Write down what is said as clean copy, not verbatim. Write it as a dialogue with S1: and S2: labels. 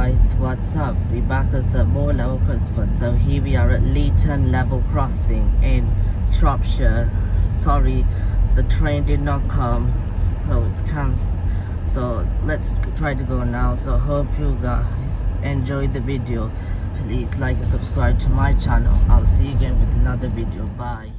S1: guys, what's up? We back us at more level crossing. So here we are at Leaton level crossing in Shropshire. Sorry, the train did not come, so it's cancelled. So let's try to go now. So hope you guys enjoyed the video. Please like and subscribe to my channel. I'll see you again with another video. Bye.